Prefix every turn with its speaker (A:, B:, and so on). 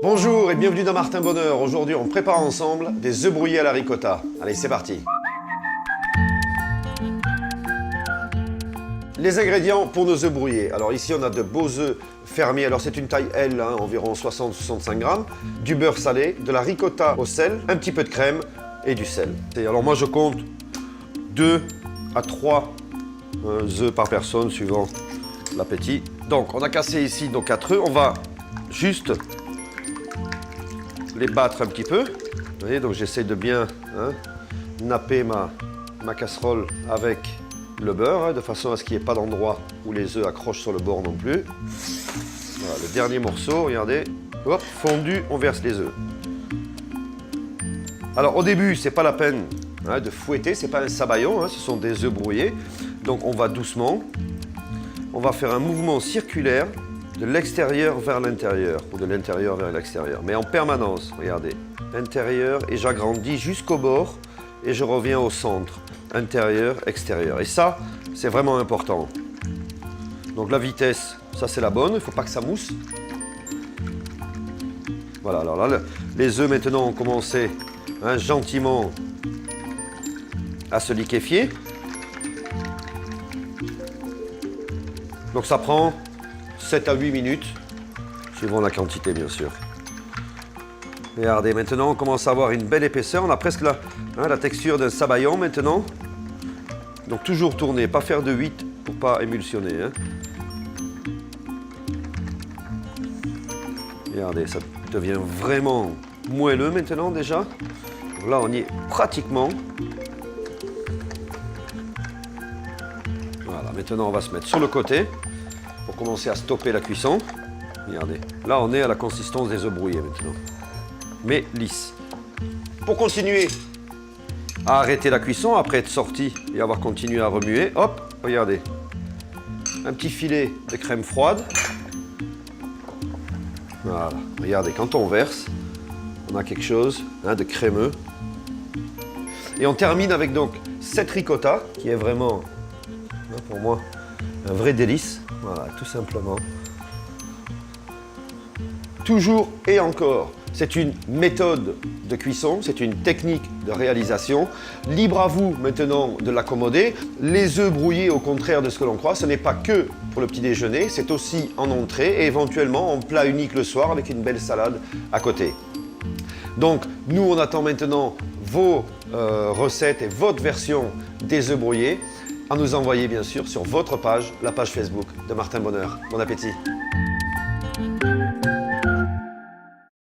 A: Bonjour et bienvenue dans Martin Bonheur. Aujourd'hui, on prépare ensemble des œufs brouillés à la ricotta. Allez, c'est parti. Les ingrédients pour nos œufs brouillés. Alors ici, on a de beaux œufs fermiers. Alors c'est une taille L, environ 60-65 grammes. Du beurre salé, de la ricotta au sel, un petit peu de crème et du sel. Et alors moi, je compte 2 à 3 œufs par personne, suivant l'appétit. Donc, on a cassé ici nos 4 œufs. On va juste les battre un petit peu. Vous voyez, donc j'essaie de bien napper ma casserole avec le beurre, de façon à ce qu'il n'y ait pas d'endroit où les œufs accrochent sur le bord non plus. Voilà, le dernier morceau, regardez, hop, fondu, on verse les œufs. Alors au début, c'est pas la peine de fouetter, c'est pas un sabayon, ce sont des œufs brouillés. Donc on va doucement, on va faire un mouvement circulaire de l'extérieur vers l'intérieur, ou de l'intérieur vers l'extérieur, mais en permanence, regardez, intérieur, et j'agrandis jusqu'au bord, et je reviens au centre, intérieur, extérieur. Et ça, c'est vraiment important. Donc la vitesse, ça c'est la bonne, il ne faut pas que ça mousse. Voilà, alors là, les œufs maintenant ont commencé gentiment à se liquéfier. Donc ça prend 7 à 8 minutes, suivant la quantité bien sûr. Regardez, maintenant on commence à avoir une belle épaisseur, on a presque la texture d'un sabayon maintenant. Donc toujours tourner, pas faire de 8 pour pas émulsionner. Regardez, ça devient vraiment moelleux maintenant déjà. Donc là on y est pratiquement. Voilà, maintenant on va se mettre sur le côté pour commencer à stopper la cuisson. Regardez, là on est à la consistance des œufs brouillés maintenant, mais lisse. Pour continuer à arrêter la cuisson, après être sorti et avoir continué à remuer, hop, regardez, un petit filet de crème froide. Voilà, regardez, quand on verse, on a quelque chose de crémeux. Et on termine avec donc cette ricotta, qui est vraiment, pour moi, un vrai délice. Voilà, tout simplement. Toujours et encore, c'est une méthode de cuisson, c'est une technique de réalisation. Libre à vous maintenant de l'accommoder. Les œufs brouillés, au contraire de ce que l'on croit, ce n'est pas que pour le petit déjeuner, c'est aussi en entrée et éventuellement en plat unique le soir avec une belle salade à côté. Donc, nous, on attend maintenant vos recettes et votre version des œufs brouillés à nous envoyer bien sûr sur votre page, la page Facebook de Martin Bonheur. Bon appétit!